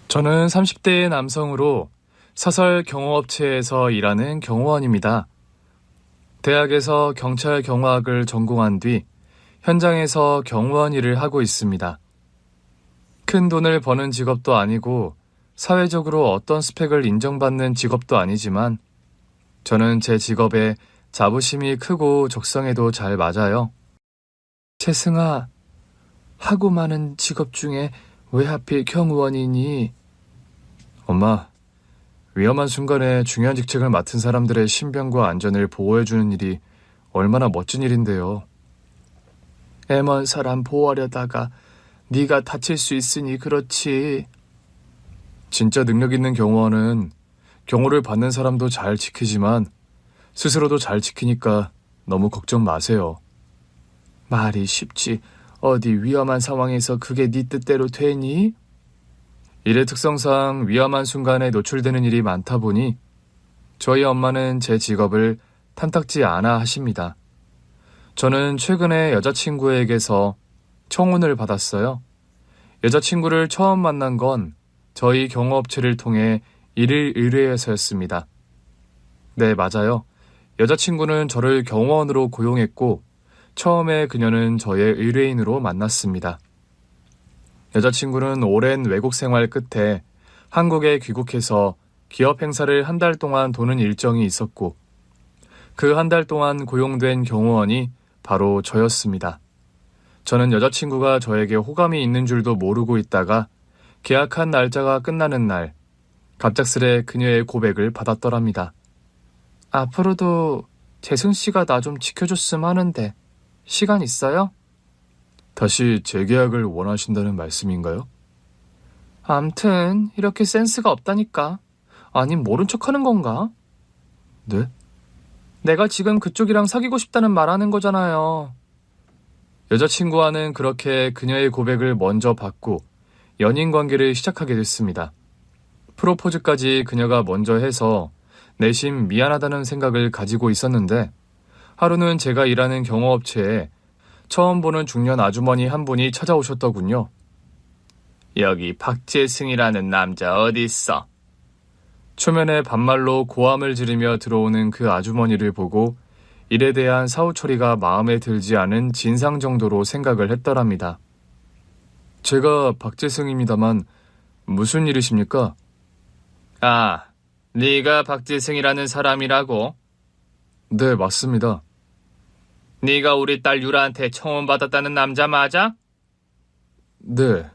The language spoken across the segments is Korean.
저는 30대의 남성으로 사설 경호업체에서 일하는 경호원입니다. 대학에서 경찰 경호학을 전공한 뒤 현장에서 경호원 일을 하고 있습니다. 큰 돈을 버는 직업도 아니고 사회적으로 어떤 스펙을 인정받는 직업도 아니지만 저는 제 직업에 자부심이 크고 적성에도 잘 맞아요. 재승아, 하고 많은 직업 중에 왜 하필 경호원이니? 엄마, 위험한 순간에 중요한 직책을 맡은 사람들의 신변과 안전을 보호해주는 일이 얼마나 멋진 일인데요. 애먼 사람 보호하려다가 네가 다칠 수 있으니 그렇지. 진짜 능력 있는 경호원은 경호를 받는 사람도 잘 지키지만 스스로도 잘 지키니까 너무 걱정 마세요. 말이 쉽지. 어디 위험한 상황에서 그게 네 뜻대로 되니? 일의 특성상 위험한 순간에 노출되는 일이 많다 보니 저희 엄마는 제 직업을 탐탁지 않아 하십니다. 저는 최근에 여자친구에게서 청혼을 받았어요. 여자친구를 처음 만난 건 저희 경호업체를 통해 일을 의뢰해서였습니다. 네, 맞아요. 여자친구는 저를 경호원으로 고용했고 처음에 그녀는 저의 의뢰인으로 만났습니다. 여자친구는 오랜 외국 생활 끝에 한국에 귀국해서 기업 행사를 한 달 동안 도는 일정이 있었고 그 한 달 동안 고용된 경호원이 바로 저였습니다. 저는 여자친구가 저에게 호감이 있는 줄도 모르고 있다가 계약한 날짜가 끝나는 날 갑작스레 그녀의 고백을 받았더랍니다. 앞으로도 재승 씨가 나 좀 지켜줬으면 하는데 시간 있어요? 다시 재계약을 원하신다는 말씀인가요? 암튼 이렇게 센스가 없다니까. 아니 모른 척하는 건가? 네? 내가 지금 그쪽이랑 사귀고 싶다는 말하는 거잖아요. 여자친구와는 그렇게 그녀의 고백을 먼저 받고 연인 관계를 시작하게 됐습니다. 프로포즈까지 그녀가 먼저 해서 내심 미안하다는 생각을 가지고 있었는데 하루는 제가 일하는 경호업체에 처음 보는 중년 아주머니 한 분이 찾아오셨더군요. 여기 박재승이라는 남자 어디 있어? 초면에 반말로 고함을 지르며 들어오는 그 아주머니를 보고 일에 대한 사후 처리가 마음에 들지 않은 진상 정도로 생각을 했더랍니다. 제가 박재승입니다만 무슨 일이십니까? 아, 네가 박재승이라는 사람이라고? 네, 맞습니다. 네가 우리 딸 유라한테 청혼받았다는 남자 맞아? 네.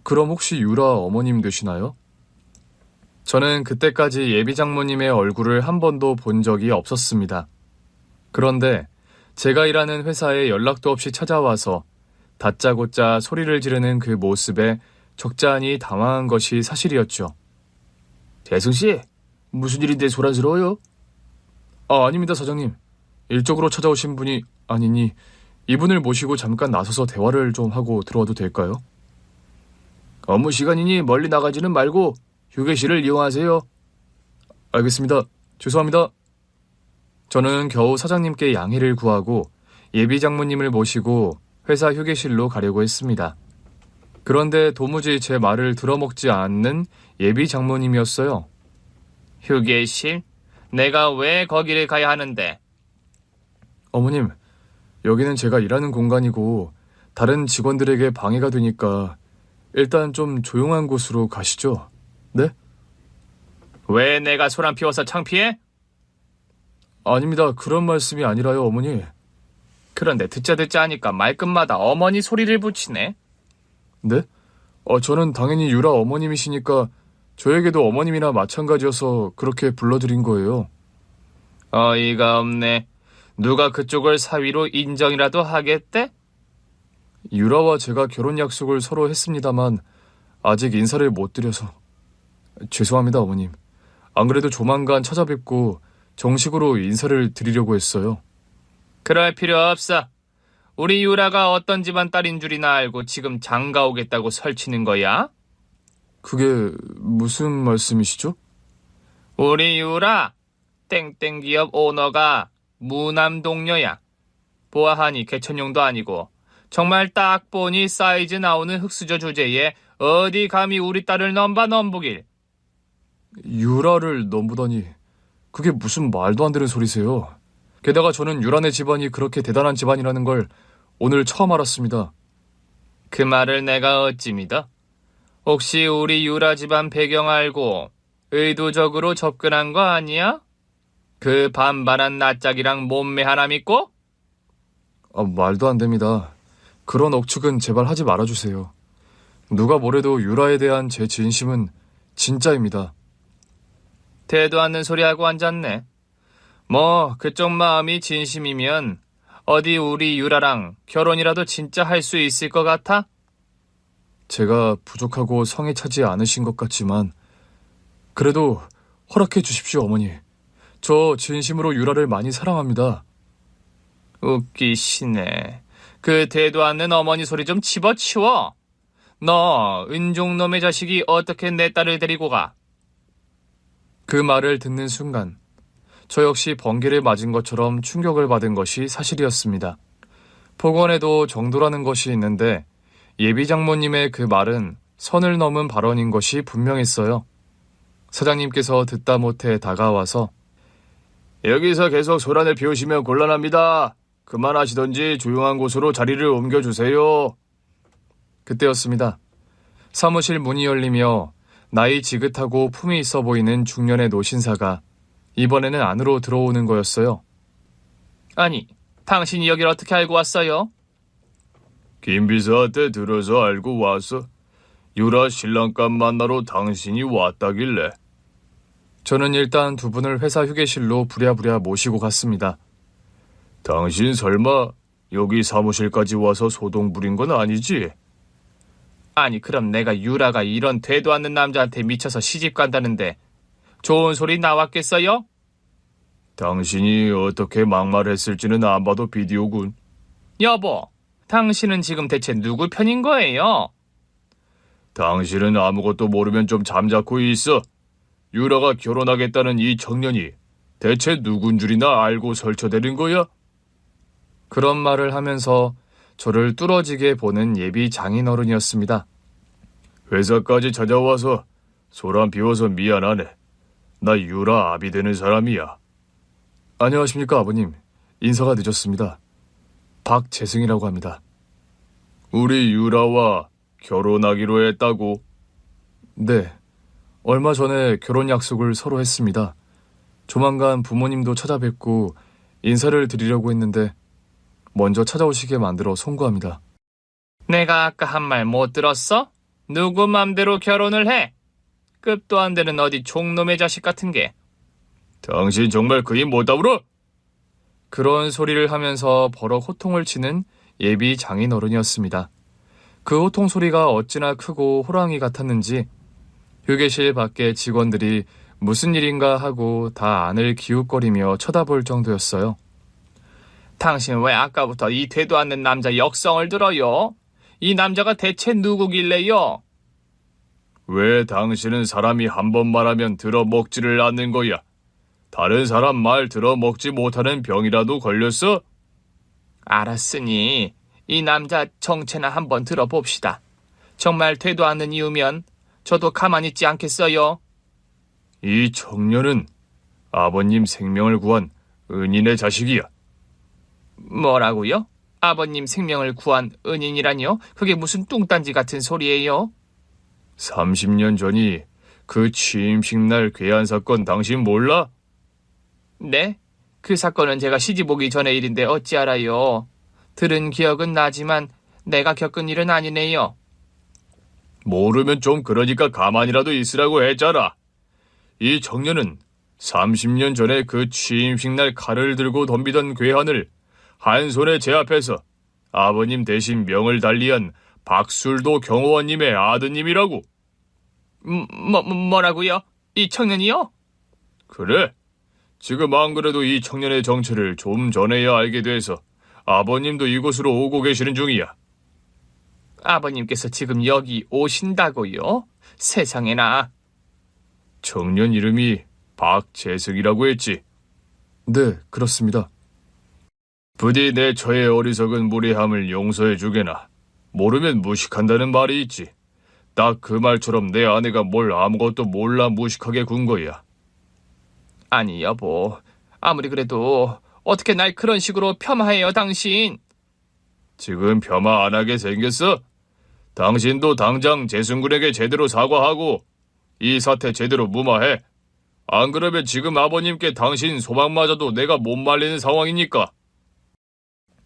그럼 혹시 유라 어머님 되시나요? 저는 그때까지 예비 장모님의 얼굴을 한 번도 본 적이 없었습니다. 그런데 제가 일하는 회사에 연락도 없이 찾아와서 다짜고짜 소리를 지르는 그 모습에 적잖이 당황한 것이 사실이었죠. 재승씨, 무슨 일인데 소란스러워요? 아닙니다, 사장님. 일적으로 찾아오신 분이 아니니 이분을 모시고 잠깐 나서서 대화를 좀 하고 들어와도 될까요? 업무 시간이니 멀리 나가지는 말고 휴게실을 이용하세요. 알겠습니다. 죄송합니다. 저는 겨우 사장님께 양해를 구하고 예비 장모님을 모시고 회사 휴게실로 가려고 했습니다. 그런데 도무지 제 말을 들어먹지 않는 예비 장모님이었어요. 휴게실? 내가 왜 거기를 가야 하는데? 어머님, 여기는 제가 일하는 공간이고 다른 직원들에게 방해가 되니까 일단 좀 조용한 곳으로 가시죠. 네? 왜 내가 소란 피워서 창피해? 아닙니다. 그런 말씀이 아니라요, 어머니. 그런데 듣자 하니까 말끝마다 어머니 소리를 붙이네. 네? 저는 당연히 유라 어머님이시니까 저에게도 어머님이나 마찬가지여서 그렇게 불러드린 거예요. 어이가 없네. 누가 그쪽을 사위로 인정이라도 하겠대? 유라와 제가 결혼 약속을 서로 했습니다만 아직 인사를 못 드려서. 죄송합니다, 어머님. 안 그래도 조만간 찾아뵙고 정식으로 인사를 드리려고 했어요. 그럴 필요 없어. 우리 유라가 어떤 집안 딸인 줄이나 알고 지금 장가 오겠다고 설치는 거야? 그게 무슨 말씀이시죠? 우리 유라 땡땡 기업 오너가 무남 동료야. 보아하니 개천용도 아니고 정말 딱 보니 사이즈 나오는 흑수저 주제에 어디 감히 우리 딸을 넘봐 넘보길. 유라를 넘보다니 그게 무슨 말도 안 되는 소리세요. 게다가 저는 유라네 집안이 그렇게 대단한 집안이라는 걸 오늘 처음 알았습니다. 그 말을 내가 어찌 믿어? 혹시 우리 유라 집안 배경 알고 의도적으로 접근한 거 아니야? 그 반반한 낯짝이랑 몸매 하나 믿고? 말도 안 됩니다. 그런 억측은 제발 하지 말아주세요. 누가 뭐래도 유라에 대한 제 진심은 진짜입니다. 대도 않는 소리하고 앉았네. 뭐 그쪽 마음이 진심이면 어디 우리 유라랑 결혼이라도 진짜 할 수 있을 것 같아? 제가 부족하고 성에 차지 않으신 것 같지만 그래도 허락해 주십시오, 어머니. 저 진심으로 유라를 많이 사랑합니다. 웃기시네. 그 대도 않는 어머니 소리 좀 집어치워. 너 은종놈의 자식이 어떻게 내 딸을 데리고 가? 그 말을 듣는 순간 저 역시 번개를 맞은 것처럼 충격을 받은 것이 사실이었습니다. 폭언에도 정도라는 것이 있는데 예비 장모님의 그 말은 선을 넘은 발언인 것이 분명했어요. 사장님께서 듣다 못해 다가와서 여기서 계속 소란을 피우시면 곤란합니다. 그만하시던지 조용한 곳으로 자리를 옮겨주세요. 그때였습니다. 사무실 문이 열리며 나이 지긋하고 품이 있어 보이는 중년의 노신사가 이번에는 안으로 들어오는 거였어요. 아니, 당신이 여길 어떻게 알고 왔어요? 김 비서한테 들어서 알고 왔어. 유라 신랑감 만나러 당신이 왔다길래. 저는 일단 두 분을 회사 휴게실로 부랴부랴 모시고 갔습니다. 당신 설마 여기 사무실까지 와서 소동 부린 건 아니지? 아니, 그럼 내가 유라가 이런 되도 않는 남자한테 미쳐서 시집 간다는데 좋은 소리 나왔겠어요? 당신이 어떻게 막말했을지는 안 봐도 비디오군. 여보, 당신은 지금 대체 누구 편인 거예요? 당신은 아무것도 모르면 좀 잠자코 있어. 유라가 결혼하겠다는 이 청년이 대체 누군 줄이나 알고 설쳐대는 거야? 그런 말을 하면서 저를 뚫어지게 보는 예비 장인어른이었습니다. 회사까지 찾아와서 소란 비워서 미안하네. 나 유라 아비 되는 사람이야. 안녕하십니까, 아버님. 인사가 늦었습니다. 박재승이라고 합니다. 우리 유라와 결혼하기로 했다고? 네. 얼마 전에 결혼 약속을 서로 했습니다. 조만간 부모님도 찾아뵙고 인사를 드리려고 했는데 먼저 찾아오시게 만들어 송구합니다. 내가 아까 한 말 못 들었어? 누구 맘대로 결혼을 해? 급도 안 되는 어디 종놈의 자식 같은 게. 당신 정말 그이 못 다물어? 그런 소리를 하면서 버럭 호통을 치는 예비 장인어른이었습니다. 그 호통 소리가 어찌나 크고 호랑이 같았는지 휴게실 밖에 직원들이 무슨 일인가 하고 다 안을 기웃거리며 쳐다볼 정도였어요. 당신 왜 아까부터 이 되도 않는 남자 역성을 들어요? 이 남자가 대체 누구길래요? 왜 당신은 사람이 한 번 말하면 들어먹지를 않는 거야? 다른 사람 말 들어먹지 못하는 병이라도 걸렸어? 알았으니 이 남자 정체나 한번 들어봅시다. 정말 되도 않는 이유면 저도 가만히 있지 않겠어요? 이 청년은 아버님 생명을 구한 은인의 자식이야. 뭐라고요? 아버님 생명을 구한 은인이라뇨? 그게 무슨 뚱딴지 같은 소리예요? 30년 전이 그 취임식 날 괴한 사건 당신 몰라? 네? 그 사건은 제가 시집 오기 전의 일인데 어찌 알아요? 들은 기억은 나지만 내가 겪은 일은 아니네요. 모르면 좀 그러니까 가만히라도 있으라고 했잖아. 이 청년은 30년 전에 그 취임식 날 칼을 들고 덤비던 괴한을 한 손에 제압해서 아버님 대신 명을 달리한 박술도 경호원님의 아드님이라고. 뭐라고요? 이 청년이요? 그래. 지금 안 그래도 이 청년의 정체를 좀 전에야 알게 돼서 아버님도 이곳으로 오고 계시는 중이야. 아버님께서 지금 여기 오신다고요? 세상에나. 청년 이름이 박재승이라고 했지? 네, 그렇습니다. 부디 내 처의 어리석은 무례함을 용서해 주게나. 모르면 무식한다는 말이 있지. 딱 그 말처럼 내 아내가 뭘 아무것도 몰라 무식하게 군 거야. 아니 여보, 아무리 그래도 어떻게 날 그런 식으로 폄하해요 당신? 지금 폄하 안 하게 생겼어? 당신도 당장 재승군에게 제대로 사과하고 이 사태 제대로 무마해. 안 그러면 지금 아버님께 당신 소방마저도 내가 못 말리는 상황이니까.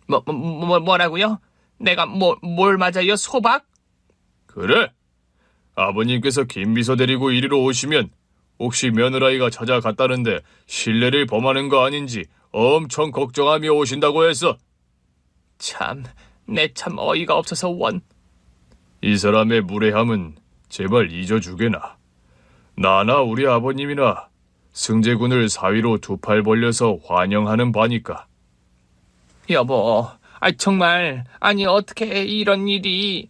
뭐라고요? 내가 뭘 맞아요? 소박? 그래. 아버님께서 김비서 데리고 이리로 오시면 혹시 며느라이가 찾아갔다는데 실례를 범하는 거 아닌지 엄청 걱정하며 오신다고 했어. 참, 내 참 어이가 없어서 원. 이 사람의 무례함은 제발 잊어주게나. 나나 우리 아버님이나 승재군을 사위로 두 팔 벌려서 환영하는 바니까. 여보, 정말, 아니 어떻게 이런 일이.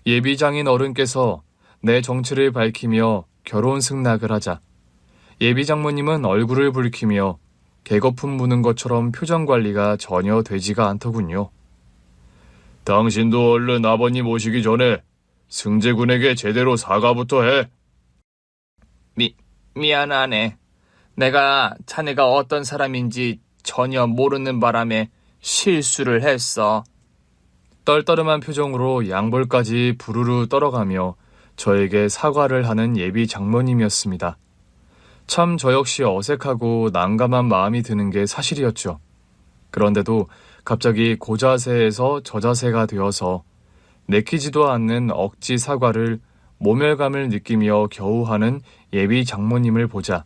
예비장인 어른께서 내 정체를 밝히며 결혼 승낙을 하자 예비장모님은 얼굴을 붉히며 개거품 무는 것처럼 표정 관리가 전혀 되지가 않더군요. 당신도 얼른 아버님 오시기 전에 승재군에게 제대로 사과부터 해. 미안하네. 내가 자네가 어떤 사람인지 전혀 모르는 바람에 실수를 했어. 떨떠름한 표정으로 양볼까지 부르르 떨어가며 저에게 사과를 하는 예비 장모님이었습니다. 참 저 역시 어색하고 난감한 마음이 드는 게 사실이었죠. 그런데도 갑자기 고자세에서 저자세가 되어서 내키지도 않는 억지 사과를 모멸감을 느끼며 겨우 하는 예비 장모님을 보자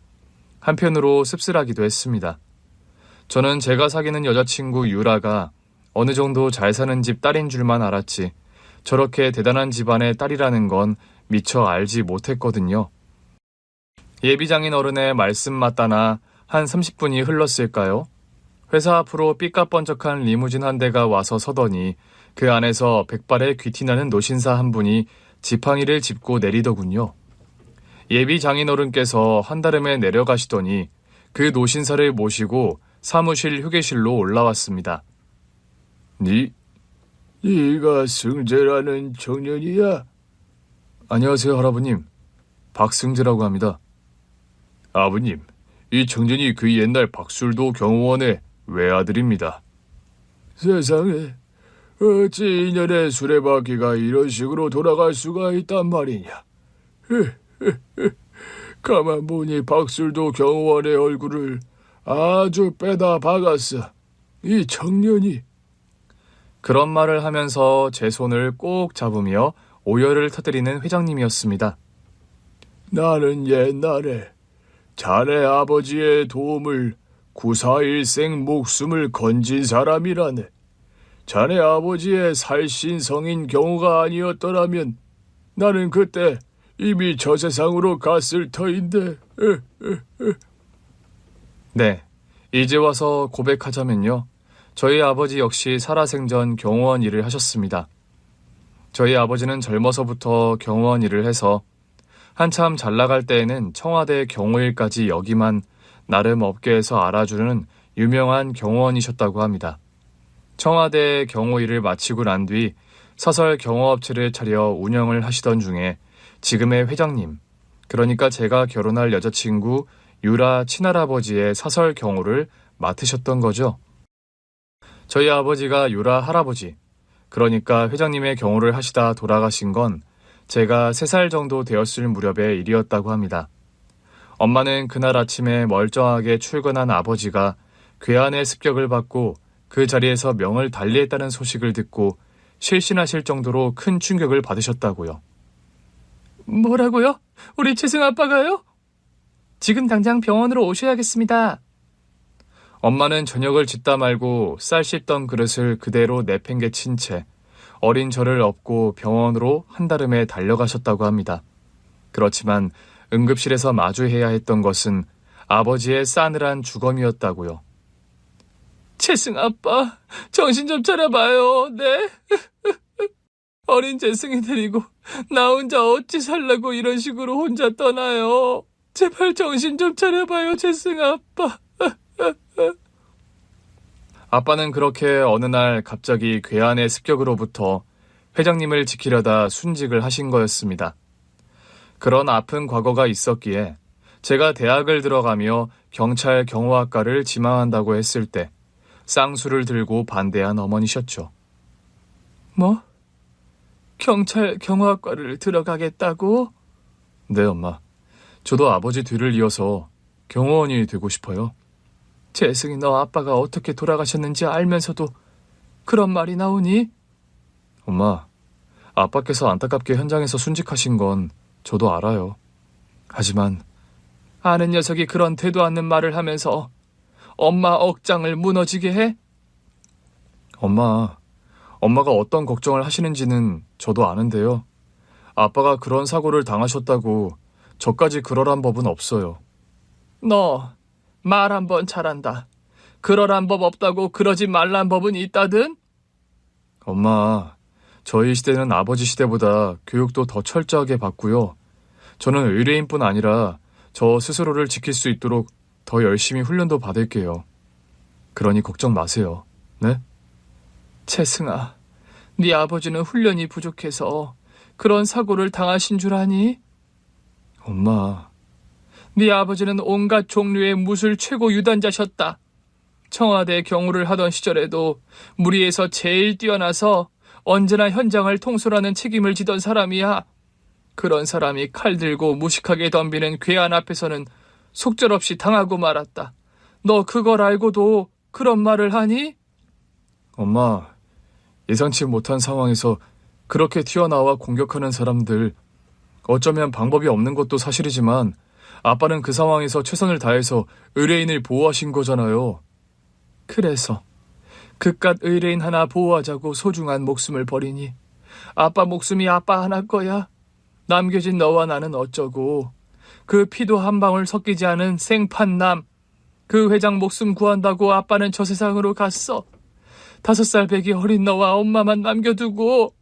한편으로 씁쓸하기도 했습니다. 저는 제가 사귀는 여자친구 유라가 어느 정도 잘 사는 집 딸인 줄만 알았지 저렇게 대단한 집안의 딸이라는 건 미처 알지 못했거든요. 예비장인 어른의 말씀 맞다나 한 30분이 흘렀을까요? 회사 앞으로 삐까뻔쩍한 리무진 한 대가 와서 서더니 그 안에서 백발에 귀티나는 노신사 한 분이 지팡이를 짚고 내리더군요. 예비장인 어른께서 한달음에 내려가시더니 그 노신사를 모시고 사무실 휴게실로 올라왔습니다. 네가 승재라는 청년이야? 안녕하세요, 할아버님. 박승재라고 합니다. 아버님, 이 청년이 그 옛날 박술도 경호원의 외아들입니다. 세상에, 어찌 인연의 수레바퀴가 이런 식으로 돌아갈 수가 있단 말이냐. 가만 보니 박술도 경호원의 얼굴을 아주 빼다 박았어. 이 청년이. 그런 말을 하면서 제 손을 꼭 잡으며 오열을 터뜨리는 회장님이었습니다. 나는 옛날에 자네 아버지의 도움을 구사일생 목숨을 건진 사람이라네. 자네 아버지의 살신성인 경우가 아니었더라면 나는 그때 이미 저 세상으로 갔을 터인데. 네, 이제 와서 고백하자면요. 저희 아버지 역시 살아생전 경호원 일을 하셨습니다. 저희 아버지는 젊어서부터 경호원 일을 해서 한참 잘 나갈 때에는 청와대 경호일까지 역임한 나름 업계에서 알아주는 유명한 경호원이셨다고 합니다. 청와대 경호일을 마치고 난 뒤 사설 경호업체를 차려 운영을 하시던 중에 지금의 회장님, 그러니까 제가 결혼할 여자친구 유라 친할아버지의 사설 경호를 맡으셨던 거죠. 저희 아버지가 유라 할아버지, 그러니까 회장님의 경호를 하시다 돌아가신 건 제가 3살 정도 되었을 무렵의 일이었다고 합니다. 엄마는 그날 아침에 멀쩡하게 출근한 아버지가 괴한의 습격을 받고 그 자리에서 명을 달리했다는 소식을 듣고 실신하실 정도로 큰 충격을 받으셨다고요. 뭐라고요? 우리 최승 아빠가요? 지금 당장 병원으로 오셔야겠습니다. 엄마는 저녁을 짓다 말고 쌀 씻던 그릇을 그대로 내팽개친 채 어린 저를 업고 병원으로 한달음에 달려가셨다고 합니다. 그렇지만 응급실에서 마주해야 했던 것은 아버지의 싸늘한 주검이었다고요. 재승 아빠, 정신 좀 차려봐요. 네? 어린 재승이 데리고 나 혼자 어찌 살라고 이런 식으로 혼자 떠나요. 제발 정신 좀 차려봐요, 재승 아빠. 아빠는 그렇게 어느 날 갑자기 괴한의 습격으로부터 회장님을 지키려다 순직을 하신 거였습니다. 그런 아픈 과거가 있었기에 제가 대학을 들어가며 경찰 경호학과를 지망한다고 했을 때 쌍수를 들고 반대한 어머니셨죠. 뭐? 경찰 경호학과를 들어가겠다고? 네, 엄마. 저도 아버지 뒤를 이어서 경호원이 되고 싶어요. 재승이 너 아빠가 어떻게 돌아가셨는지 알면서도 그런 말이 나오니? 엄마, 아빠께서 안타깝게 현장에서 순직하신 건 저도 알아요. 하지만 아는 녀석이 그런 되도 않는 말을 하면서 엄마 억장을 무너지게 해? 엄마가 어떤 걱정을 하시는지는 저도 아는데요. 아빠가 그런 사고를 당하셨다고 저까지 그러란 법은 없어요. 너 말 한번 잘한다. 그러란 법 없다고 그러지 말란 법은 있다든? 엄마, 저희 시대는 아버지 시대보다 교육도 더 철저하게 받고요. 저는 의뢰인뿐 아니라 저 스스로를 지킬 수 있도록 더 열심히 훈련도 받을게요. 그러니 걱정 마세요. 네? 채승아, 네 아버지는 훈련이 부족해서 그런 사고를 당하신 줄 아니? 엄마, 네 아버지는 온갖 종류의 무술 최고 유단자셨다. 청와대 경호를 하던 시절에도 무리에서 제일 뛰어나서 언제나 현장을 통솔하는 책임을 지던 사람이야. 그런 사람이 칼 들고 무식하게 덤비는 괴한 앞에서는 속절없이 당하고 말았다. 너 그걸 알고도 그런 말을 하니? 엄마, 예상치 못한 상황에서 그렇게 튀어나와 공격하는 사람들, 어쩌면 방법이 없는 것도 사실이지만 아빠는 그 상황에서 최선을 다해서 의뢰인을 보호하신 거잖아요. 그래서 그깟 의뢰인 하나 보호하자고 소중한 목숨을 버리니 아빠 목숨이 아빠 하나 거야. 남겨진 너와 나는 어쩌고. 그 피도 한 방울 섞이지 않은 생판남. 그 회장 목숨 구한다고 아빠는 저 세상으로 갔어. 5살 배기 어린 너와 엄마만 남겨두고.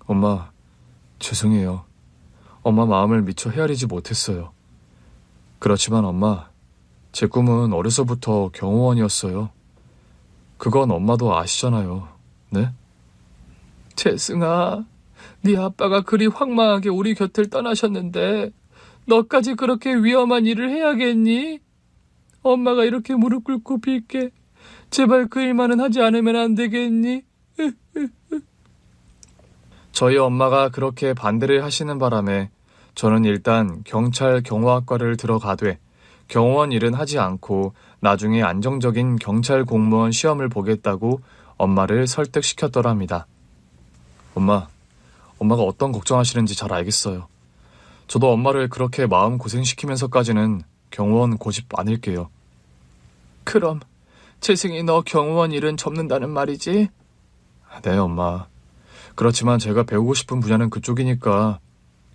엄마, 죄송해요. 엄마 마음을 미처 헤아리지 못했어요. 그렇지만 엄마, 제 꿈은 어려서부터 경호원이었어요. 그건 엄마도 아시잖아요. 네? 재승아, 네 아빠가 그리 황망하게 우리 곁을 떠나셨는데 너까지 그렇게 위험한 일을 해야겠니? 엄마가 이렇게 무릎 꿇고 빌게. 제발 그 일만은 하지 않으면 안 되겠니? 저희 엄마가 그렇게 반대를 하시는 바람에 저는 일단 경찰 경호학과를 들어가되 경호원 일은 하지 않고 나중에 안정적인 경찰 공무원 시험을 보겠다고 엄마를 설득시켰더랍니다. 엄마가 어떤 걱정하시는지 잘 알겠어요. 저도 엄마를 그렇게 마음 고생시키면서까지는 경호원 고집 않을게요. 그럼 재승이 너 경호원 일은 접는다는 말이지? 네, 엄마. 그렇지만 제가 배우고 싶은 분야는 그쪽이니까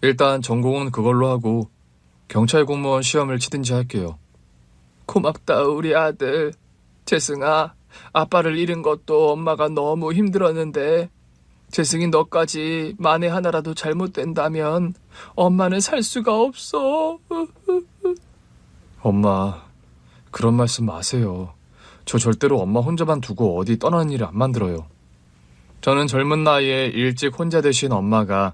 일단 전공은 그걸로 하고 경찰 공무원 시험을 치든지 할게요. 고맙다, 우리 아들. 재승아, 아빠를 잃은 것도 엄마가 너무 힘들었는데 재승이 너까지 만에 하나라도 잘못된다면 엄마는 살 수가 없어. 엄마, 그런 말씀 마세요. 저 절대로 엄마 혼자만 두고 어디 떠나는 일을 안 만들어요. 저는 젊은 나이에 일찍 혼자 되신 엄마가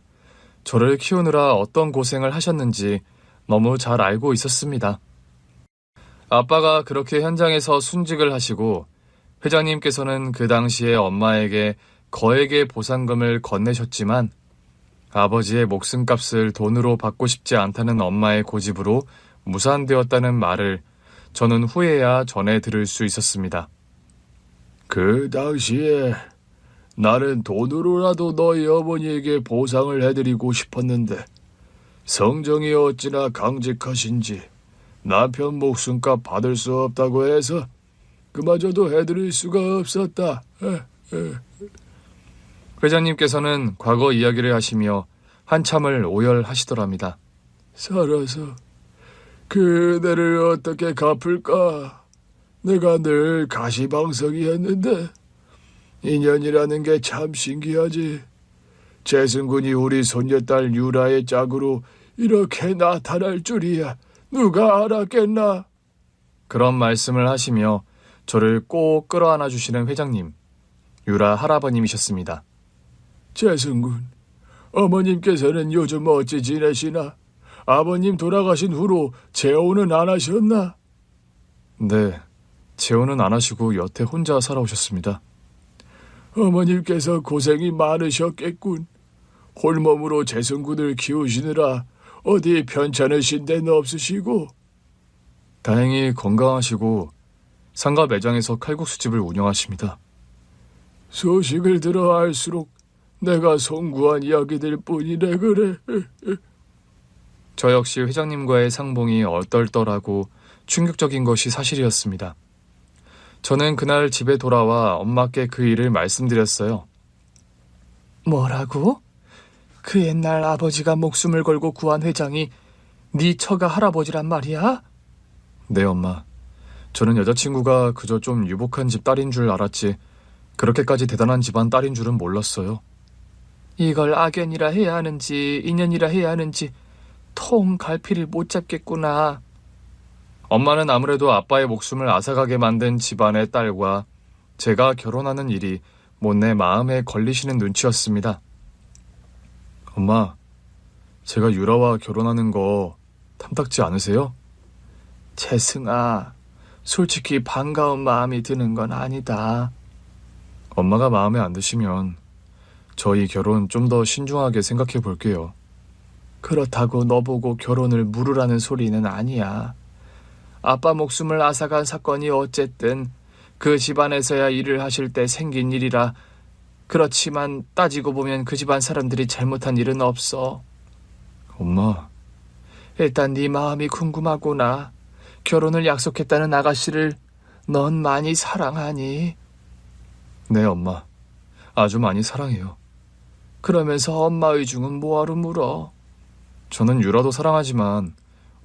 저를 키우느라 어떤 고생을 하셨는지 너무 잘 알고 있었습니다. 아빠가 그렇게 현장에서 순직을 하시고 회장님께서는 그 당시에 엄마에게 거액의 보상금을 건네셨지만 아버지의 목숨값을 돈으로 받고 싶지 않다는 엄마의 고집으로 무산되었다는 말을 저는 후에야 전해 들을 수 있었습니다. 그 당시에 나는 돈으로라도 너희 어머니에게 보상을 해드리고 싶었는데 성정이 어찌나 강직하신지 남편 목숨값 받을 수 없다고 해서 그마저도 해드릴 수가 없었다. 회장님께서는 과거 이야기를 하시며 한참을 오열하시더랍니다. 살아서 그대를 어떻게 갚을까? 내가 늘 가시방석이었는데 인연이라는 게 참 신기하지. 재승군이 우리 손녀딸 유라의 짝으로 이렇게 나타날 줄이야. 누가 알았겠나? 그런 말씀을 하시며 저를 꼭 끌어안아 주시는 회장님, 유라 할아버님이셨습니다. 재승군, 어머님께서는 요즘 어찌 지내시나? 아버님 돌아가신 후로 재혼은 안 하셨나? 네, 재혼은 안 하시고 여태 혼자 살아오셨습니다. 어머님께서 고생이 많으셨겠군. 홀몸으로 재승군을 키우시느라 어디 편찮으신 데는 없으시고. 다행히 건강하시고 상가 매장에서 칼국수집을 운영하십니다. 소식을 들어 알수록 내가 송구한 이야기들 뿐이래 그래. 저 역시 회장님과의 상봉이 얼떨떨하고 충격적인 것이 사실이었습니다. 저는 그날 집에 돌아와 엄마께 그 일을 말씀드렸어요. 뭐라고? 그 옛날 아버지가 목숨을 걸고 구한 회장이 네 처가 할아버지란 말이야? 네, 엄마. 저는 여자친구가 그저 좀 유복한 집 딸인 줄 알았지 그렇게까지 대단한 집안 딸인 줄은 몰랐어요. 이걸 악연이라 해야 하는지 인연이라 해야 하는지 통 갈피를 못 잡겠구나. 엄마는 아무래도 아빠의 목숨을 앗아가게 만든 집안의 딸과 제가 결혼하는 일이 못내 마음에 걸리시는 눈치였습니다. 엄마, 제가 유라와 결혼하는 거 탐탁지 않으세요? 재승아, 솔직히 반가운 마음이 드는 건 아니다. 엄마가 마음에 안 드시면 저희 결혼 좀 더 신중하게 생각해 볼게요. 그렇다고 너보고 결혼을 물으라는 소리는 아니야. 아빠 목숨을 앗아간 사건이 어쨌든 그 집안에서야 일을 하실 때 생긴 일이라. 그렇지만 따지고 보면 그 집안 사람들이 잘못한 일은 없어. 엄마, 일단 네 마음이 궁금하구나. 결혼을 약속했다는 아가씨를 넌 많이 사랑하니? 네, 엄마. 아주 많이 사랑해요. 그러면서 엄마 의중은 뭐하러 물어? 저는 유라도 사랑하지만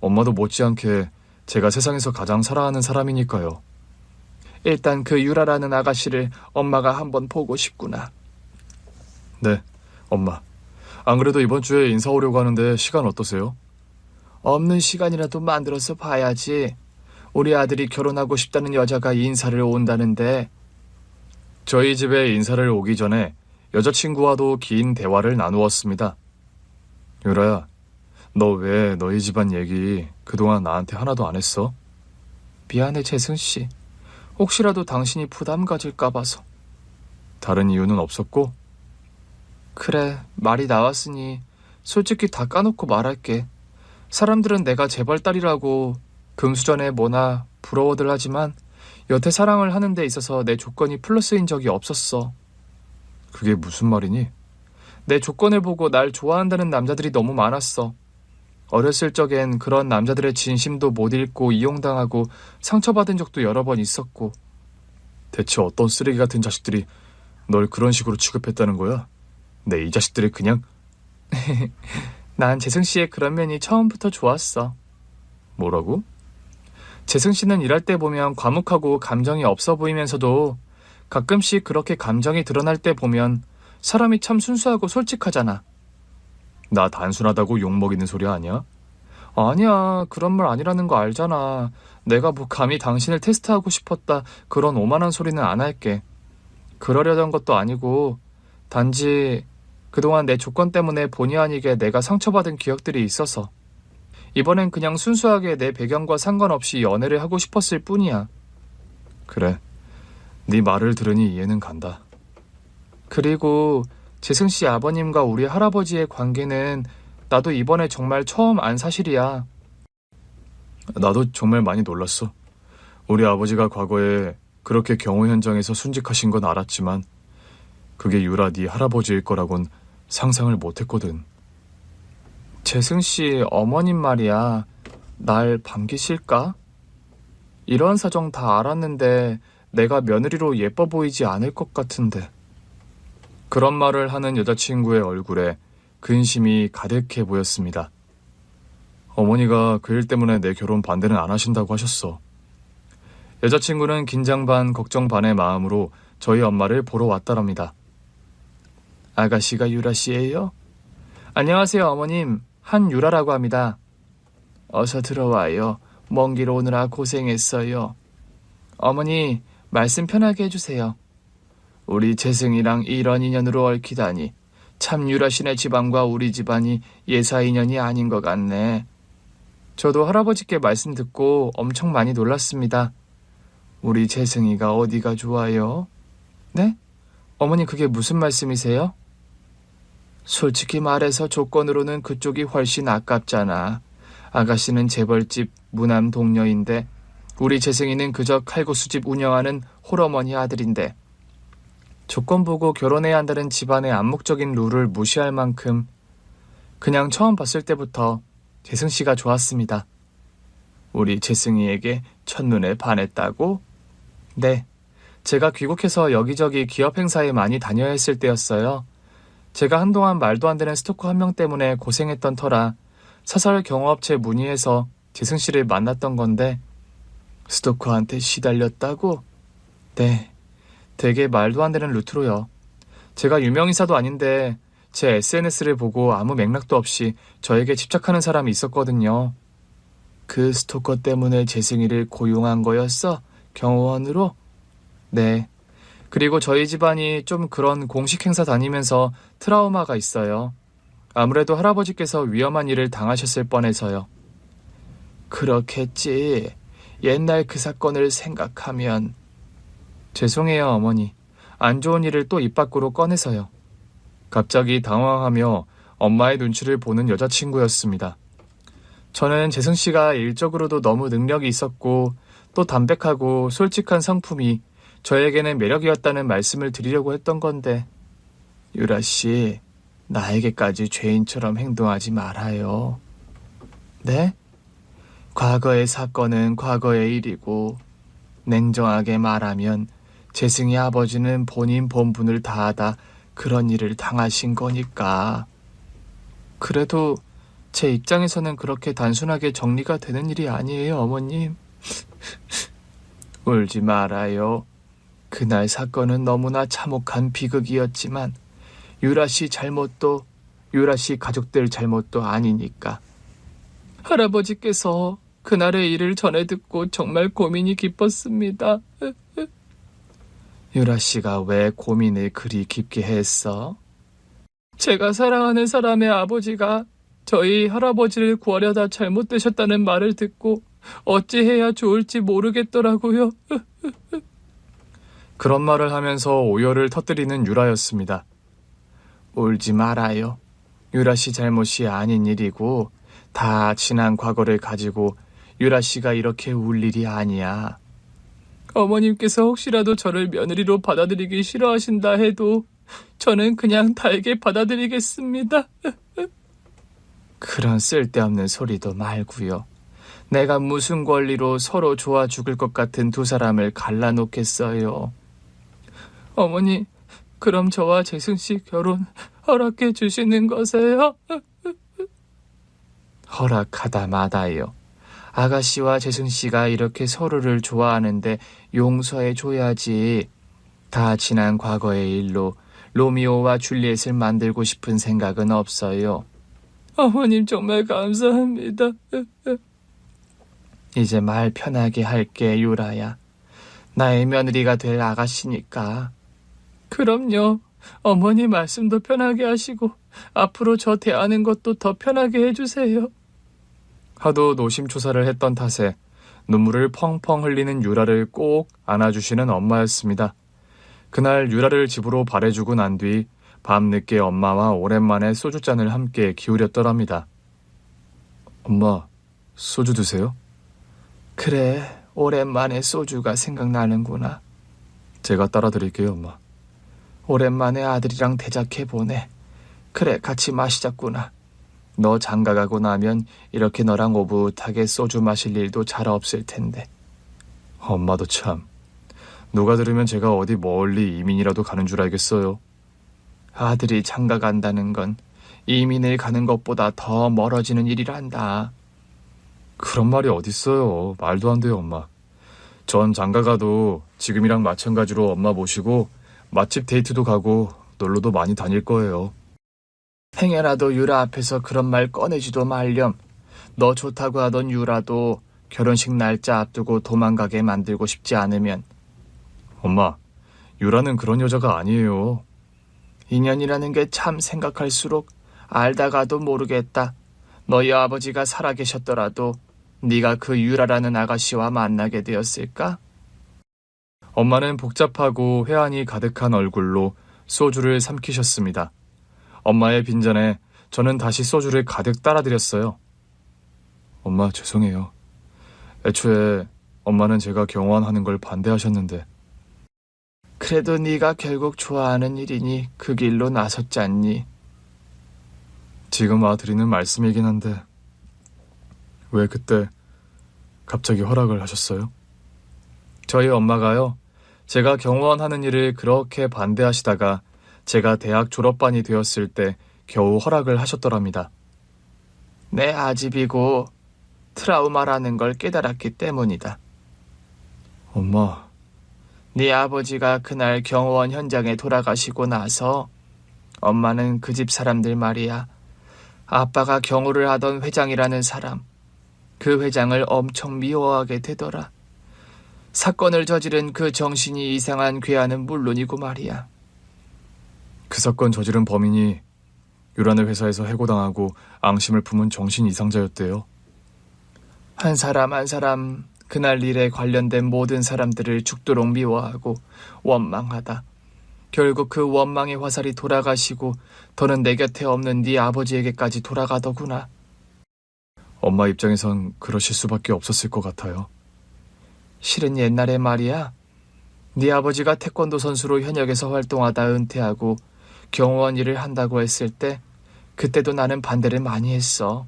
엄마도 못지않게 제가 세상에서 가장 사랑하는 사람이니까요. 일단 그 유라라는 아가씨를 엄마가 한번 보고 싶구나. 네, 엄마. 안 그래도 이번 주에 인사 오려고 하는데 시간 어떠세요? 없는 시간이라도 만들어서 봐야지. 우리 아들이 결혼하고 싶다는 여자가 인사를 온다는데. 저희 집에 인사를 오기 전에 여자친구와도 긴 대화를 나누었습니다. 유라야, 너 왜 너희 집안 얘기 그동안 나한테 하나도 안 했어? 미안해 재승씨. 혹시라도 당신이 부담 가질까 봐서. 다른 이유는 없었고? 그래, 말이 나왔으니 솔직히 다 까놓고 말할게. 사람들은 내가 재벌 딸이라고 금수저네 뭐나 부러워들 하지만 여태 사랑을 하는 데 있어서 내 조건이 플러스인 적이 없었어. 그게 무슨 말이니? 내 조건을 보고 날 좋아한다는 남자들이 너무 많았어. 어렸을 적엔 그런 남자들의 진심도 못 읽고 이용당하고 상처받은 적도 여러 번 있었고. 대체 어떤 쓰레기 같은 자식들이 널 그런 식으로 취급했다는 거야? 내 이 자식들이 그냥... 난 재승씨의 그런 면이 처음부터 좋았어. 뭐라고? 재승씨는 일할 때 보면 과묵하고 감정이 없어 보이면서도 가끔씩 그렇게 감정이 드러날 때 보면 사람이 참 순수하고 솔직하잖아. 나 단순하다고 욕먹이는 소리 아니야? 아니야, 그런 말 아니라는 거 알잖아. 내가 뭐 감히 당신을 테스트하고 싶었다 그런 오만한 소리는 안 할게. 그러려던 것도 아니고 단지 그동안 내 조건 때문에 본의 아니게 내가 상처받은 기억들이 있어서 이번엔 그냥 순수하게 내 배경과 상관없이 연애를 하고 싶었을 뿐이야. 그래, 네 말을 들으니 이해는 간다. 그리고 재승씨 아버님과 우리 할아버지의 관계는 나도 이번에 정말 처음 안 사실이야. 나도 정말 많이 놀랐어. 우리 아버지가 과거에 그렇게 경호 현장에서 순직하신 건 알았지만 그게 유라 네 할아버지일 거라곤 상상을 못했거든. 재승씨 어머님 말이야. 날 반기실까? 이런 사정 다 알았는데 내가 며느리로 예뻐 보이지 않을 것 같은데. 그런 말을 하는 여자친구의 얼굴에 근심이 가득해 보였습니다. 어머니가 그 일 때문에 내 결혼 반대는 안 하신다고 하셨어. 여자친구는 긴장 반 걱정 반의 마음으로 저희 엄마를 보러 왔다랍니다. 아가씨가 유라씨예요? 안녕하세요 어머님. 한유라라고 합니다. 어서 들어와요. 먼 길 오느라 고생했어요. 어머니, 말씀 편하게 해주세요. 우리 재승이랑 이런 인연으로 얽히다니 참 유라씨네 집안과 우리 집안이 예사 인연이 아닌 것 같네. 저도 할아버지께 말씀 듣고 엄청 많이 놀랐습니다. 우리 재승이가 어디가 좋아요? 네? 어머니 그게 무슨 말씀이세요? 솔직히 말해서 조건으로는 그쪽이 훨씬 아깝잖아. 아가씨는 재벌집 무남 동녀인데 우리 재승이는 그저 칼국수집 운영하는 홀어머니 아들인데. 조건 보고 결혼해야 한다는 집안의 암묵적인 룰을 무시할 만큼 그냥 처음 봤을 때부터 재승 씨가 좋았습니다. 우리 재승이에게 첫눈에 반했다고? 네. 제가 귀국해서 여기저기 기업 행사에 많이 다녀야 했을 때였어요. 제가 한동안 말도 안 되는 스토커 한 명 때문에 고생했던 터라 사설 경호업체 문의해서 재승 씨를 만났던 건데. 스토커한테 시달렸다고? 네. 되게 말도 안 되는 루트로요. 제가 유명인사도 아닌데 제 SNS를 보고 아무 맥락도 없이 저에게 집착하는 사람이 있었거든요. 그 스토커 때문에 재승이를 고용한 거였어? 경호원으로? 네. 그리고 저희 집안이 좀 그런 공식 행사 다니면서 트라우마가 있어요. 아무래도 할아버지께서 위험한 일을 당하셨을 뻔해서요. 그렇겠지. 옛날 그 사건을 생각하면. 죄송해요, 어머니. 안 좋은 일을 또 입 밖으로 꺼내서요. 갑자기 당황하며 엄마의 눈치를 보는 여자친구였습니다. 저는 재승 씨가 일적으로도 너무 능력이 있었고 또 담백하고 솔직한 성품이 저에게는 매력이었다는 말씀을 드리려고 했던 건데. 유라 씨, 나에게까지 죄인처럼 행동하지 말아요. 네? 과거의 사건은 과거의 일이고 냉정하게 말하면 재승이 아버지는 본인 본분을 다하다 그런 일을 당하신 거니까. 그래도 제 입장에서는 그렇게 단순하게 정리가 되는 일이 아니에요, 어머님. 울지 말아요. 그날 사건은 너무나 참혹한 비극이었지만 유라 씨 잘못도 유라 씨 가족들 잘못도 아니니까. 할아버지께서 그날의 일을 전해 듣고 정말 고민이 깊었습니다. 유라 씨가 왜 고민을 그리 깊게 했어? 제가 사랑하는 사람의 아버지가 저희 할아버지를 구하려다 잘못되셨다는 말을 듣고 어찌해야 좋을지 모르겠더라고요. 그런 말을 하면서 오열을 터뜨리는 유라였습니다. 울지 말아요. 유라 씨 잘못이 아닌 일이고 다 지난 과거를 가지고 유라 씨가 이렇게 울 일이 아니야. 어머님께서 혹시라도 저를 며느리로 받아들이기 싫어하신다 해도 저는 그냥 달게 받아들이겠습니다. 그런 쓸데없는 소리도 말고요. 내가 무슨 권리로 서로 좋아 죽을 것 같은 두 사람을 갈라놓겠어요. 어머니, 그럼 저와 재승 씨 결혼 허락해 주시는 거세요? 허락하다 마다요. 아가씨와 재승씨가 이렇게 서로를 좋아하는데 용서해 줘야지. 다 지난 과거의 일로 로미오와 줄리엣을 만들고 싶은 생각은 없어요. 어머님 정말 감사합니다. 이제 말 편하게 할게, 유라야. 나의 며느리가 될 아가씨니까. 그럼요. 어머니 말씀도 편하게 하시고 앞으로 저 대하는 것도 더 편하게 해주세요. 하도 노심초사를 했던 탓에 눈물을 펑펑 흘리는 유라를 꼭 안아주시는 엄마였습니다. 그날 유라를 집으로 발해주고 난 뒤 밤늦게 엄마와 오랜만에 소주잔을 함께 기울였더랍니다. 엄마, 소주 드세요? 그래, 오랜만에 소주가 생각나는구나. 제가 따라 드릴게요, 엄마. 오랜만에 아들이랑 대작해보네. 그래, 같이 마시자꾸나. 너 장가가고 나면 이렇게 너랑 오붓하게 소주 마실 일도 잘 없을 텐데. 엄마도 참. 누가 들으면 제가 어디 멀리 이민이라도 가는 줄 알겠어요. 아들이 장가간다는 건 이민을 가는 것보다 더 멀어지는 일이란다. 그런 말이 어딨어요. 말도 안 돼요, 엄마. 전 장가가도 지금이랑 마찬가지로 엄마 모시고 맛집 데이트도 가고 놀러도 많이 다닐 거예요. 행여라도 유라 앞에서 그런 말 꺼내지도 말렴. 너 좋다고 하던 유라도 결혼식 날짜 앞두고 도망가게 만들고 싶지 않으면. 엄마, 유라는 그런 여자가 아니에요. 인연이라는 게 참 생각할수록 알다가도 모르겠다. 너희 아버지가 살아계셨더라도 네가 그 유라라는 아가씨와 만나게 되었을까? 엄마는 복잡하고 회한이 가득한 얼굴로 소주를 삼키셨습니다. 엄마의 빈잔에 저는 다시 소주를 가득 따라드렸어요. 엄마 죄송해요. 애초에 엄마는 제가 경호원하는 걸 반대하셨는데. 그래도 네가 결국 좋아하는 일이니 그 길로 나섰지 않니? 지금 드리는 말씀이긴 한데 왜 그때 갑자기 허락을 하셨어요? 저희 엄마가요, 제가 경호원 하는 일을 그렇게 반대하시다가 제가 대학 졸업반이 되었을 때 겨우 허락을 하셨더랍니다. 내 아집이고 트라우마라는 걸 깨달았기 때문이다. 엄마, 네 아버지가 그날 경호원 현장에 돌아가시고 나서 엄마는 그 집 사람들 말이야, 아빠가 경호를 하던 회장이라는 사람, 그 회장을 엄청 미워하게 되더라. 사건을 저지른 그 정신이 이상한 괴한은 물론이고 말이야. 그 사건 저지른 범인이 유란의 회사에서 해고당하고 앙심을 품은 정신 이상자였대요. 한 사람 한 사람 그날 일에 관련된 모든 사람들을 죽도록 미워하고 원망하다. 결국 그 원망의 화살이 돌아가시고 더는 내 곁에 없는 네 아버지에게까지 돌아가더구나. 엄마 입장에선 그러실 수밖에 없었을 것 같아요. 실은 옛날에 말이야, 네 아버지가 태권도 선수로 현역에서 활동하다 은퇴하고 경호원 일을 한다고 했을 때 그때도 나는 반대를 많이 했어.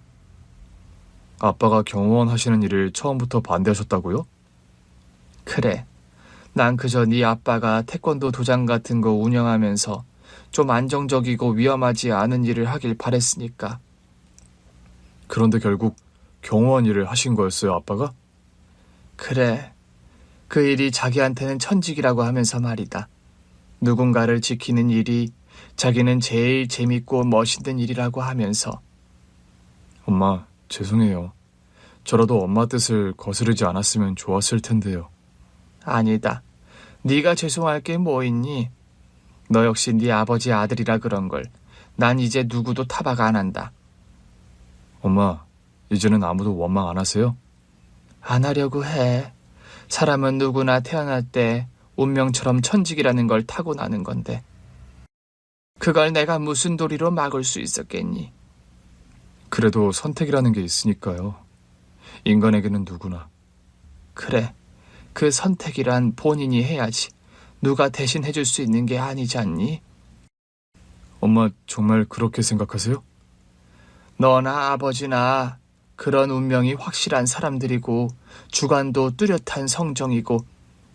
아빠가 경호원 하시는 일을 처음부터 반대하셨다고요? 그래, 난 그저 네 아빠가 태권도 도장 같은 거 운영하면서 좀 안정적이고 위험하지 않은 일을 하길 바랬으니까. 그런데 결국 경호원 일을 하신 거였어요, 아빠가? 그래, 그 일이 자기한테는 천직이라고 하면서 말이다. 누군가를 지키는 일이 자기는 제일 재밌고 멋있는 일이라고 하면서. 엄마, 죄송해요. 저라도 엄마 뜻을 거스르지 않았으면 좋았을 텐데요. 아니다. 네가 죄송할 게 뭐 있니? 너 역시 네 아버지 아들이라 그런 걸 난 이제 누구도 타박 안 한다. 엄마, 이제는 아무도 원망 안 하세요? 안 하려고 해. 사람은 누구나 태어날 때 운명처럼 천직이라는 걸 타고나는 건데. 그걸 내가 무슨 도리로 막을 수 있었겠니? 그래도 선택이라는 게 있으니까요. 인간에게는 누구나. 그래, 그 선택이란 본인이 해야지. 누가 대신 해줄 수 있는 게 아니지 않니? 엄마, 정말 그렇게 생각하세요? 너나 아버지나 그런 운명이 확실한 사람들이고 주관도 뚜렷한 성정이고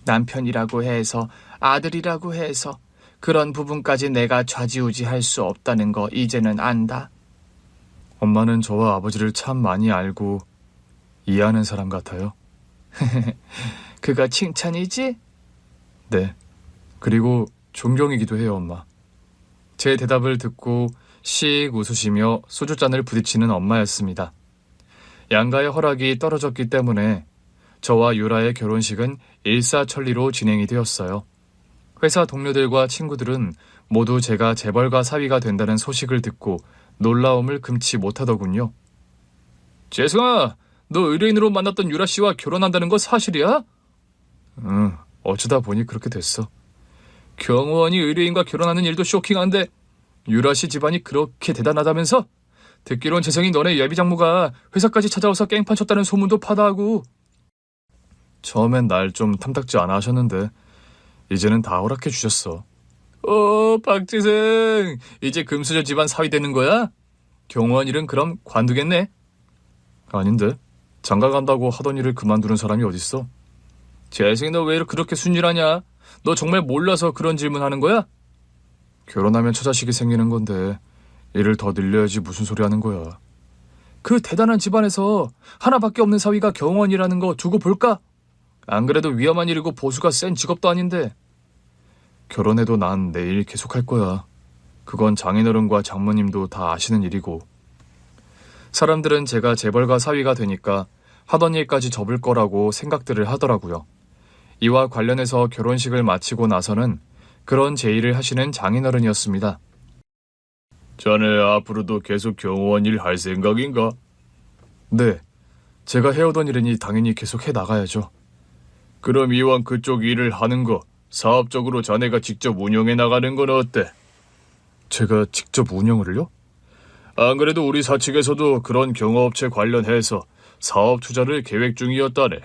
남편이라고 해서 아들이라고 해서 그런 부분까지 내가 좌지우지할 수 없다는 거 이제는 안다. 엄마는 저와 아버지를 참 많이 알고 이해하는 사람 같아요. 그거 칭찬이지? 네. 그리고 존경이기도 해요, 엄마. 제 대답을 듣고 씩 웃으시며 소주잔을 부딪히는 엄마였습니다. 양가의 허락이 떨어졌기 때문에 저와 유라의 결혼식은 일사천리로 진행이 되었어요. 회사 동료들과 친구들은 모두 제가 재벌가 사위가 된다는 소식을 듣고 놀라움을 금치 못하더군요. 재승아, 너 의뢰인으로 만났던 유라 씨와 결혼한다는 거 사실이야? 응, 어쩌다 보니 그렇게 됐어. 경호원이 의뢰인과 결혼하는 일도 쇼킹한데 유라 씨 집안이 그렇게 대단하다면서? 듣기론 재성이 너네 예비장모가 회사까지 찾아와서 깽판 쳤다는 소문도 파다하고. 처음엔 날 좀 탐탁지 않아 하셨는데 이제는 다 허락해 주셨어. 박재승, 이제 금수저 집안 사위 되는 거야? 경호원 일은 그럼 관두겠네? 아닌데, 장가 간다고 하던 일을 그만두는 사람이 어딨어? 재승이 너 왜 그렇게 순진하냐? 너 정말 몰라서 그런 질문하는 거야? 결혼하면 처자식이 생기는 건데 일을 더 늘려야지 무슨 소리 하는 거야. 그 대단한 집안에서 하나밖에 없는 사위가 경호원이라는 거 두고 볼까? 안 그래도 위험한 일이고 보수가 센 직업도 아닌데. 결혼해도 난 내 일 계속할 거야. 그건 장인어른과 장모님도 다 아시는 일이고. 사람들은 제가 재벌가 사위가 되니까 하던 일까지 접을 거라고 생각들을 하더라고요. 이와 관련해서 결혼식을 마치고 나서는 그런 제의를 하시는 장인어른이었습니다. 자네 앞으로도 계속 경호원 일 할 생각인가? 네, 제가 해오던 일이니 당연히 계속 해 나가야죠. 그럼 이왕 그쪽 일을 하는 거 사업적으로 자네가 직접 운영해 나가는 건 어때? 제가 직접 운영을요? 안 그래도 우리 사측에서도 그런 경호업체 관련해서 사업 투자를 계획 중이었다네.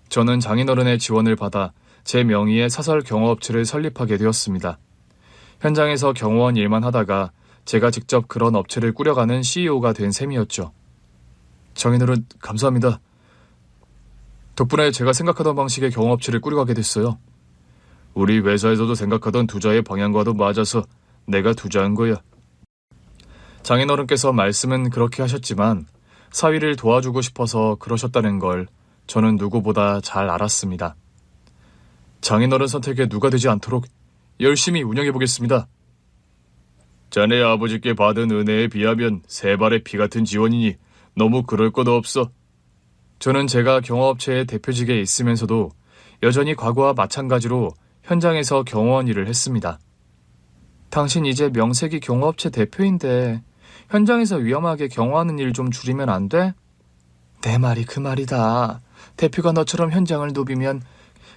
저는 장인어른의 지원을 받아 제 명의의 사설 경호업체를 설립하게 되었습니다. 현장에서 경호원 일만 하다가 제가 직접 그런 업체를 꾸려가는 CEO가 된 셈이었죠. 장인어른 감사합니다. 덕분에 제가 생각하던 방식의 경호업체를 꾸려가게 됐어요. 우리 회사에서도 생각하던 투자의 방향과도 맞아서 내가 투자한 거야. 장인어른께서 말씀은 그렇게 하셨지만 사위를 도와주고 싶어서 그러셨다는 걸 저는 누구보다 잘 알았습니다. 장인어른 선택에 누가 되지 않도록 열심히 운영해보겠습니다. 자네 아버지께 받은 은혜에 비하면 세 발의 피 같은 지원이니 너무 그럴 것 없어. 저는 제가 경호업체의 대표직에 있으면서도 여전히 과거와 마찬가지로 현장에서 경호원 일을 했습니다. 당신 이제 명색이 경호업체 대표인데 현장에서 위험하게 경호하는 일 좀 줄이면 안 돼? 내 말이 그 말이다. 대표가 너처럼 현장을 누비면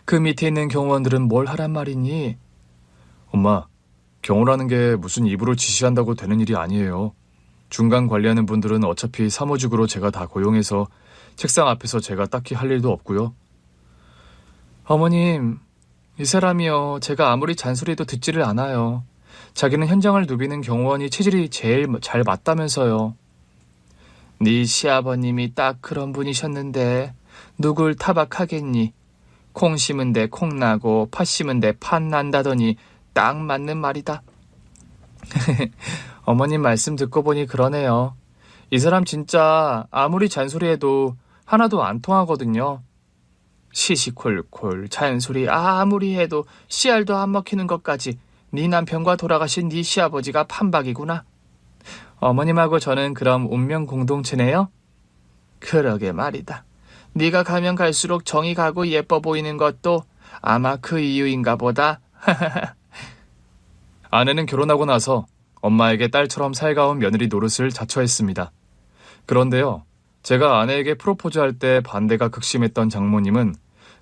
그 밑에 있는 경호원들은 뭘 하란 말이니? 엄마, 경호라는 게 무슨 입으로 지시한다고 되는 일이 아니에요. 중간 관리하는 분들은 어차피 사무직으로 제가 다 고용해서 책상 앞에서 제가 딱히 할 일도 없고요. 어머님, 이 사람이요. 제가 아무리 잔소리해도 듣지를 않아요. 자기는 현장을 누비는 경호원이 체질이 제일 잘 맞다면서요. 네 시아버님이 딱 그런 분이셨는데 누굴 타박하겠니? 콩 심은 데 콩 나고 팥 심은 데 팥 난다더니 딱 맞는 말이다. 어머님 말씀 듣고 보니 그러네요. 이 사람 진짜 아무리 잔소리해도 하나도 안 통하거든요. 시시콜콜 잔소리 아무리 해도 씨알도 안 먹히는 것까지 네 남편과 돌아가신 네 시아버지가 판박이구나. 어머님하고 저는 그럼 운명 공동체네요? 그러게 말이다. 네가 가면 갈수록 정이 가고 예뻐 보이는 것도 아마 그 이유인가 보다. 아내는 결혼하고 나서 엄마에게 딸처럼 살가운 며느리 노릇을 자처했습니다. 그런데요, 제가 아내에게 프로포즈할 때 반대가 극심했던 장모님은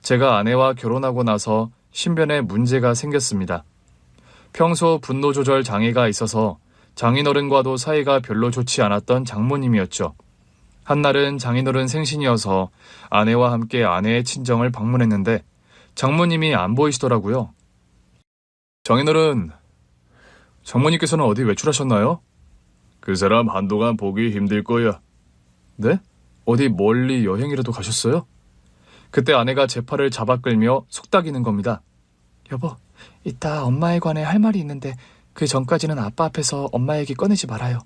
제가 아내와 결혼하고 나서 신변에 문제가 생겼습니다. 평소 분노 조절 장애가 있어서 장인어른과도 사이가 별로 좋지 않았던 장모님이었죠. 한날은 장인어른 생신이어서 아내와 함께 아내의 친정을 방문했는데 장모님이 안 보이시더라고요. 장인어른, 장모님께서는 어디 외출하셨나요? 그 사람 한동안 보기 힘들 거야. 네? 어디 멀리 여행이라도 가셨어요? 그때 아내가 제 팔을 잡아 끌며 속닥이는 겁니다. 여보, 이따 엄마에 관해 할 말이 있는데 그 전까지는 아빠 앞에서 엄마 얘기 꺼내지 말아요.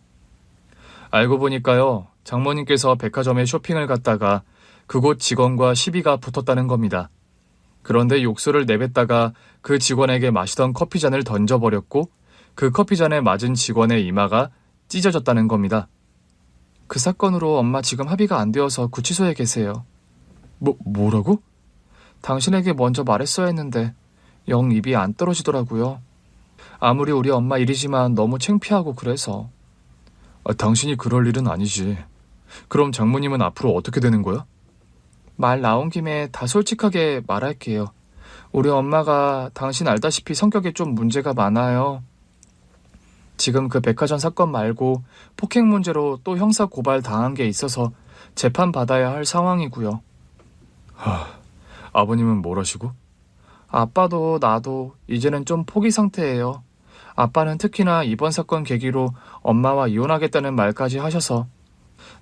알고 보니까요, 장모님께서 백화점에 쇼핑을 갔다가 그곳 직원과 시비가 붙었다는 겁니다. 그런데 욕설을 내뱉다가 그 직원에게 마시던 커피잔을 던져버렸고 그 커피잔에 맞은 직원의 이마가 찢어졌다는 겁니다. 그 사건으로 엄마 지금 합의가 안 되어서 구치소에 계세요. 뭐라고? 당신에게 먼저 말했어야 했는데 영 입이 안 떨어지더라고요. 아무리 우리 엄마 일이지만 너무 창피하고 그래서. 당신이 그럴 일은 아니지. 그럼 장모님은 앞으로 어떻게 되는 거야? 말 나온 김에 다 솔직하게 말할게요. 우리 엄마가 당신 알다시피 성격에 좀 문제가 많아요. 지금 그 백화점 사건 말고 폭행 문제로 또 형사 고발 당한 게 있어서 재판 받아야 할 상황이고요. 아버님은 뭘 하시고? 아빠도 나도 이제는 좀 포기 상태예요. 아빠는 특히나 이번 사건 계기로 엄마와 이혼하겠다는 말까지 하셔서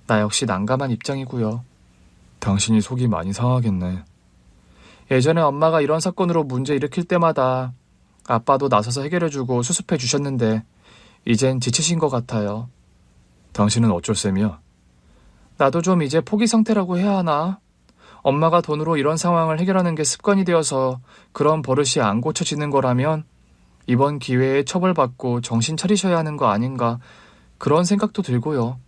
나 역시 난감한 입장이고요. 당신이 속이 많이 상하겠네. 예전에 엄마가 이런 사건으로 문제 일으킬 때마다 아빠도 나서서 해결해주고 수습해 주셨는데 이젠 지치신 것 같아요. 당신은 어쩔 셈이야? 나도 좀 이제 포기 상태라고 해야 하나? 엄마가 돈으로 이런 상황을 해결하는 게 습관이 되어서 그런 버릇이 안 고쳐지는 거라면 이번 기회에 처벌받고 정신 차리셔야 하는 거 아닌가 그런 생각도 들고요.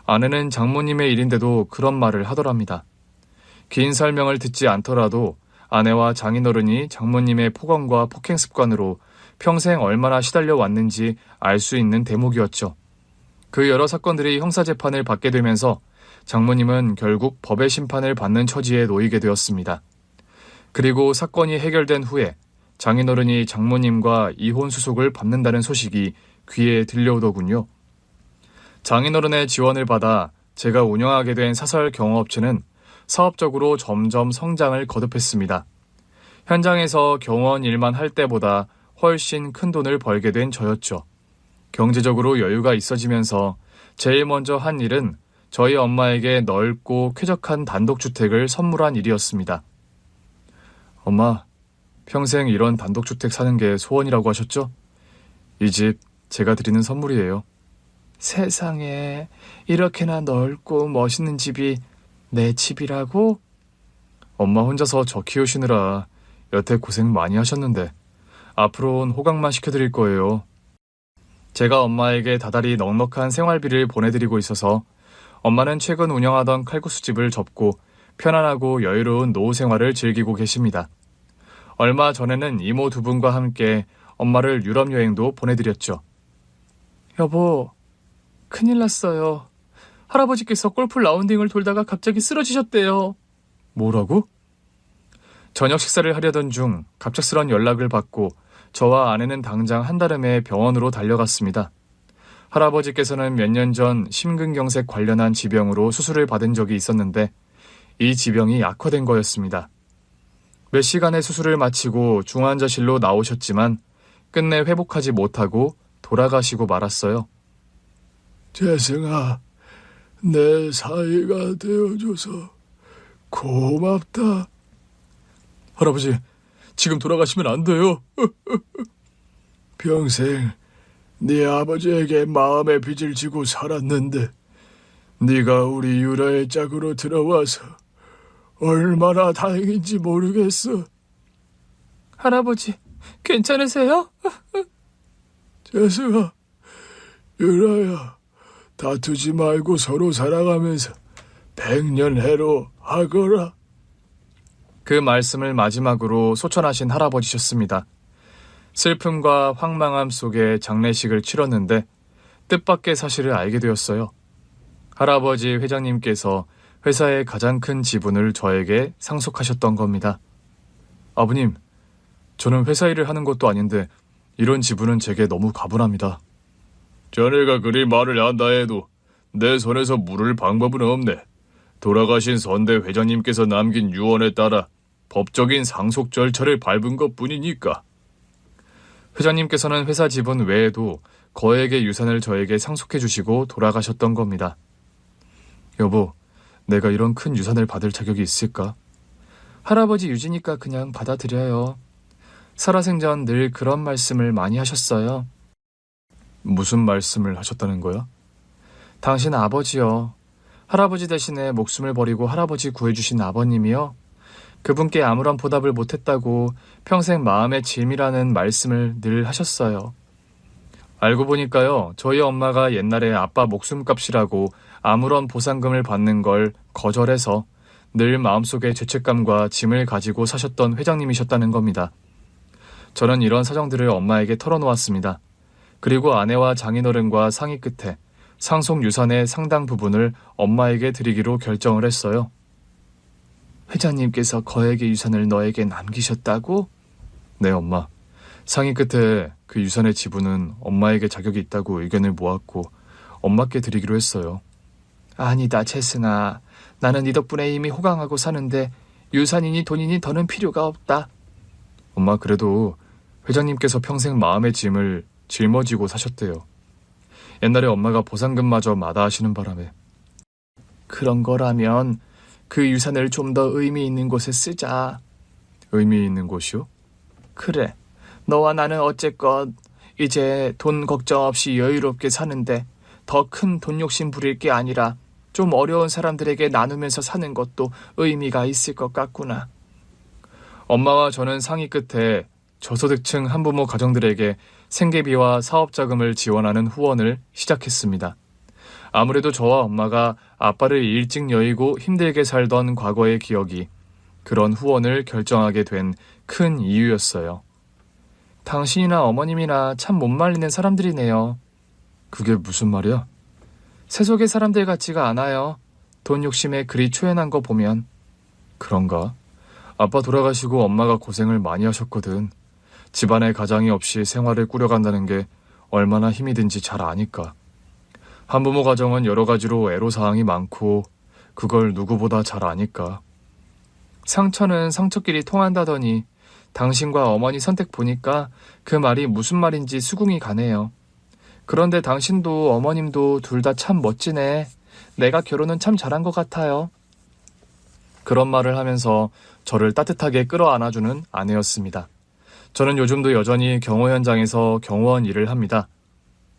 아내는 장모님의 일인데도 그런 말을 하더랍니다. 긴 설명을 듣지 않더라도 아내와 장인어른이 장모님의 폭언과 폭행 습관으로 평생 얼마나 시달려 왔는지 알 수 있는 대목이었죠. 그 여러 사건들이 형사재판을 받게 되면서 장모님은 결국 법의 심판을 받는 처지에 놓이게 되었습니다. 그리고 사건이 해결된 후에 장인어른이 장모님과 이혼 수속을 받는다는 소식이 귀에 들려오더군요. 장인어른의 지원을 받아 제가 운영하게 된 사설 경호업체는 사업적으로 점점 성장을 거듭했습니다. 현장에서 경호원 일만 할 때보다 훨씬 큰 돈을 벌게 된 저였죠. 경제적으로 여유가 있어지면서 제일 먼저 한 일은 저희 엄마에게 넓고 쾌적한 단독주택을 선물한 일이었습니다. 엄마, 평생 이런 단독주택 사는 게 소원이라고 하셨죠? 이 집 제가 드리는 선물이에요. 세상에, 이렇게나 넓고 멋있는 집이 내 집이라고? 엄마 혼자서 저 키우시느라 여태 고생 많이 하셨는데 앞으로는 호강만 시켜드릴 거예요. 제가 엄마에게 다달이 넉넉한 생활비를 보내드리고 있어서 엄마는 최근 운영하던 칼국수집을 접고 편안하고 여유로운 노후 생활을 즐기고 계십니다. 얼마 전에는 이모 두 분과 함께 엄마를 유럽 여행도 보내드렸죠. 여보, 큰일 났어요. 할아버지께서 골프 라운딩을 돌다가 갑자기 쓰러지셨대요. 뭐라고? 저녁 식사를 하려던 중 갑작스런 연락을 받고 저와 아내는 당장 한달음에 병원으로 달려갔습니다. 할아버지께서는 몇 년 전 심근경색 관련한 지병으로 수술을 받은 적이 있었는데 이 지병이 악화된 거였습니다. 몇 시간의 수술을 마치고 중환자실로 나오셨지만 끝내 회복하지 못하고 돌아가시고 말았어요. 재승아, 내 사이가 되어줘서 고맙다. 할아버지, 지금 돌아가시면 안 돼요. 평생 네 아버지에게 마음의 빚을 지고 살았는데 네가 우리 유라의 짝으로 들어와서 얼마나 다행인지 모르겠어. 할아버지, 괜찮으세요? 재승아, 유라야, 다투지 말고 서로 사랑하면서 백년해로 하거라. 그 말씀을 마지막으로 소천하신 할아버지셨습니다. 슬픔과 황망함 속에 장례식을 치렀는데 뜻밖의 사실을 알게 되었어요. 할아버지 회장님께서 회사의 가장 큰 지분을 저에게 상속하셨던 겁니다. 아버님, 저는 회사 일을 하는 것도 아닌데 이런 지분은 제게 너무 가분합니다. 자네가 그리 말을 한다 해도 내 손에서 물을 방법은 없네. 돌아가신 선대 회장님께서 남긴 유언에 따라 법적인 상속 절차를 밟은 것뿐이니까. 회장님께서는 회사 지분 외에도 거액의 유산을 저에게 상속해 주시고 돌아가셨던 겁니다. 여보, 내가 이런 큰 유산을 받을 자격이 있을까? 할아버지 유지니까 그냥 받아들여요. 살아생전 늘 그런 말씀을 많이 하셨어요. 무슨 말씀을 하셨다는 거야? 당신 아버지요. 할아버지 대신에 목숨을 버리고 할아버지 구해주신 아버님이요. 그분께 아무런 보답을 못했다고 평생 마음의 짐이라는 말씀을 늘 하셨어요. 알고 보니까요, 저희 엄마가 옛날에 아빠 목숨값이라고 아무런 보상금을 받는 걸 거절해서 늘 마음속에 죄책감과 짐을 가지고 사셨던 회장님이셨다는 겁니다. 저는 이런 사정들을 엄마에게 털어놓았습니다. 그리고 아내와 장인어른과 상의 끝에 상속 유산의 상당 부분을 엄마에게 드리기로 결정을 했어요. 회장님께서 거액의 유산을 너에게 남기셨다고? 네, 엄마. 상의 끝에 그 유산의 지분은 엄마에게 자격이 있다고 의견을 모았고 엄마께 드리기로 했어요. 아니다, 재승아. 나는 네 덕분에 이미 호강하고 사는데 유산이니 돈이니 더는 필요가 없다. 엄마, 그래도 회장님께서 평생 마음의 짐을 짊어지고 사셨대요. 옛날에 엄마가 보상금마저 마다하시는 바람에. 그런 거라면 그 유산을 좀 더 의미 있는 곳에 쓰자. 의미 있는 곳이요? 그래. 너와 나는 어쨌건 이제 돈 걱정 없이 여유롭게 사는데 더 큰 돈 욕심 부릴 게 아니라 좀 어려운 사람들에게 나누면서 사는 것도 의미가 있을 것 같구나. 엄마와 저는 상의 끝에 저소득층 한부모 가정들에게 생계비와 사업자금을 지원하는 후원을 시작했습니다. 아무래도 저와 엄마가 아빠를 일찍 여의고 힘들게 살던 과거의 기억이 그런 후원을 결정하게 된 큰 이유였어요. 당신이나 어머님이나 참 못 말리는 사람들이네요. 그게 무슨 말이야? 세속의 사람들 같지가 않아요. 돈 욕심에 그리 초연한 거 보면. 그런가? 아빠 돌아가시고 엄마가 고생을 많이 하셨거든. 집안에 가장이 없이 생활을 꾸려간다는 게 얼마나 힘이 든지 잘 아니까. 한부모 가정은 여러 가지로 애로사항이 많고 그걸 누구보다 잘 아니까. 상처는 상처끼리 통한다더니 당신과 어머니 선택 보니까 그 말이 무슨 말인지 수긍이 가네요. 그런데 당신도 어머님도 둘 다 참 멋지네. 내가 결혼은 참 잘한 것 같아요. 그런 말을 하면서 저를 따뜻하게 끌어안아주는 아내였습니다. 저는 요즘도 여전히 경호 현장에서 경호원 일을 합니다.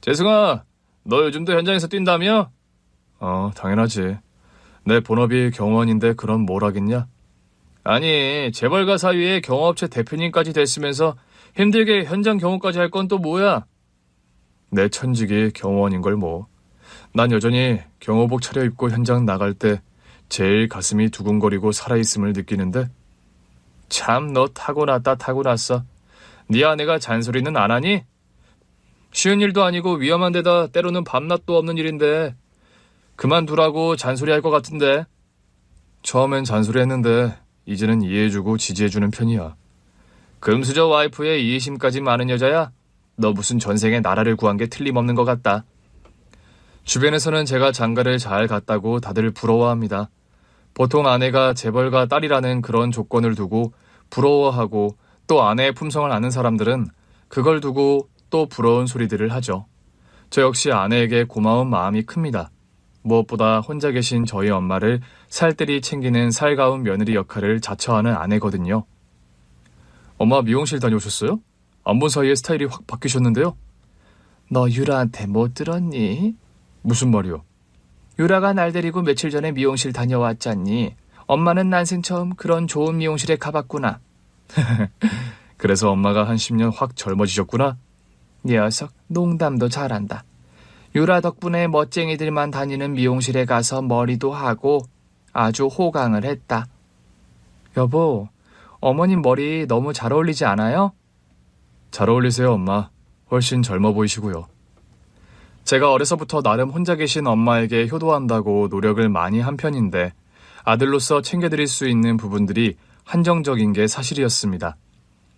재승아, 너 요즘도 현장에서 뛴다며? 당연하지. 내 본업이 경호원인데 그럼 뭘 하겠냐? 아니, 재벌가 사위에 경호업체 대표님까지 됐으면서 힘들게 현장 경호까지 할 건 또 뭐야? 내 천직이 경호원인걸 뭐. 난 여전히 경호복 차려입고 현장 나갈 때 제일 가슴이 두근거리고 살아있음을 느끼는데. 참, 너 타고났다 타고났어. 네 아내가 잔소리는 안 하니? 쉬운 일도 아니고 위험한 데다 때로는 밤낮도 없는 일인데 그만두라고 잔소리할 것 같은데. 처음엔 잔소리했는데 이제는 이해해주고 지지해주는 편이야. 금수저 와이프의 이해심까지 많은 여자야? 너 무슨 전생에 나라를 구한 게 틀림없는 것 같다. 주변에서는 제가 장가를 잘 갔다고 다들 부러워합니다. 보통 아내가 재벌가 딸이라는 그런 조건을 두고 부러워하고 또 아내의 품성을 아는 사람들은 그걸 두고 또 부러운 소리들을 하죠. 저 역시 아내에게 고마운 마음이 큽니다. 무엇보다 혼자 계신 저희 엄마를 살뜰히 챙기는 살가운 며느리 역할을 자처하는 아내거든요. 엄마 미용실 다녀오셨어요? 안 본 사이에 스타일이 확 바뀌셨는데요? 너 유라한테 못 들었니? 무슨 말이요? 유라가 날 데리고 며칠 전에 미용실 다녀왔잖니. 엄마는 난생 처음 그런 좋은 미용실에 가봤구나. 그래서 엄마가 한 10년 확 젊어지셨구나? 녀석 농담도 잘한다. 유라 덕분에 멋쟁이들만 다니는 미용실에 가서 머리도 하고 아주 호강을 했다. 여보, 어머님 머리 너무 잘 어울리지 않아요? 잘 어울리세요, 엄마. 훨씬 젊어 보이시고요. 제가 어려서부터 나름 혼자 계신 엄마에게 효도한다고 노력을 많이 한 편인데 아들로서 챙겨드릴 수 있는 부분들이 한정적인 게 사실이었습니다.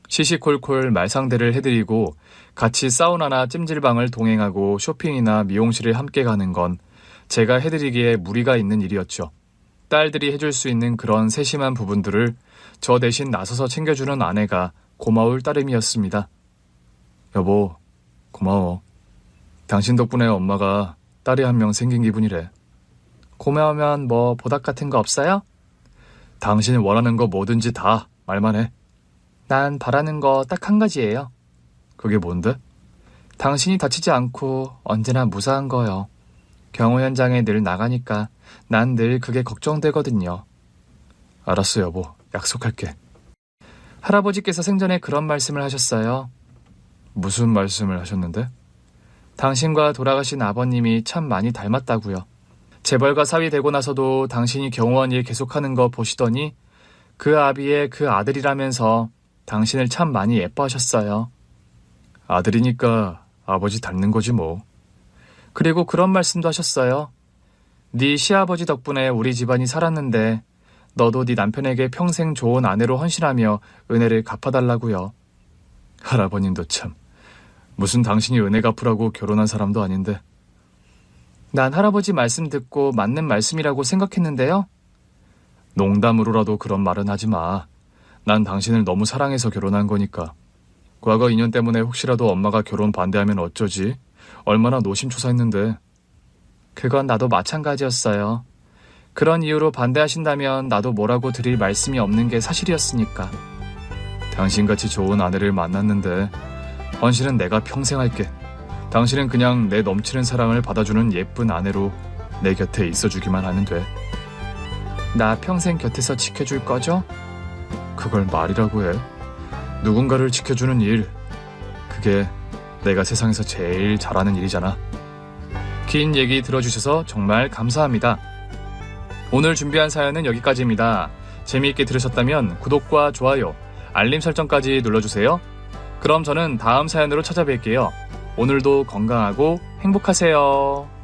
시시콜콜 말상대를 해드리고 같이 사우나나 찜질방을 동행하고 쇼핑이나 미용실을 함께 가는 건 제가 해드리기에 무리가 있는 일이었죠. 딸들이 해줄 수 있는 그런 세심한 부분들을 저 대신 나서서 챙겨주는 아내가 고마울 따름이었습니다. 여보, 고마워. 당신 덕분에 엄마가 딸이 한 명 생긴 기분이래. 고마우면 뭐 보답 같은 거 없어요? 당신이 원하는 거 뭐든지 다 말만 해. 난 바라는 거 딱 한 가지예요. 그게 뭔데? 당신이 다치지 않고 언제나 무사한 거요. 경호 현장에 늘 나가니까 난 늘 그게 걱정되거든요. 알았어, 여보. 약속할게. 할아버지께서 생전에 그런 말씀을 하셨어요. 무슨 말씀을 하셨는데? 당신과 돌아가신 아버님이 참 많이 닮았다고요. 재벌가 사위 되고 나서도 당신이 경호원 일 계속하는 거 보시더니 그 아비의 그 아들이라면서 당신을 참 많이 예뻐하셨어요. 아들이니까 아버지 닮는 거지 뭐. 그리고 그런 말씀도 하셨어요. 네 시아버지 덕분에 우리 집안이 살았는데 너도 네 남편에게 평생 좋은 아내로 헌신하며 은혜를 갚아달라고요. 할아버님도 참. 무슨 당신이 은혜 갚으라고 결혼한 사람도 아닌데. 난 할아버지 말씀 듣고 맞는 말씀이라고 생각했는데요. 농담으로라도 그런 말은 하지 마. 난 당신을 너무 사랑해서 결혼한 거니까. 과거 인연 때문에 혹시라도 엄마가 결혼 반대하면 어쩌지? 얼마나 노심초사했는데. 그건 나도 마찬가지였어요. 그런 이유로 반대하신다면 나도 뭐라고 드릴 말씀이 없는 게 사실이었으니까. 당신같이 좋은 아내를 만났는데 헌신은 내가 평생 할게. 당신은 그냥 내 넘치는 사랑을 받아주는 예쁜 아내로 내 곁에 있어주기만 하면 돼. 나 평생 곁에서 지켜줄 거죠? 그걸 말이라고 해. 누군가를 지켜주는 일, 그게 내가 세상에서 제일 잘하는 일이잖아. 긴 얘기 들어주셔서 정말 감사합니다. 오늘 준비한 사연은 여기까지입니다. 재미있게 들으셨다면 구독과 좋아요, 알림 설정까지 눌러주세요. 그럼 저는 다음 사연으로 찾아뵐게요. 오늘도 건강하고 행복하세요.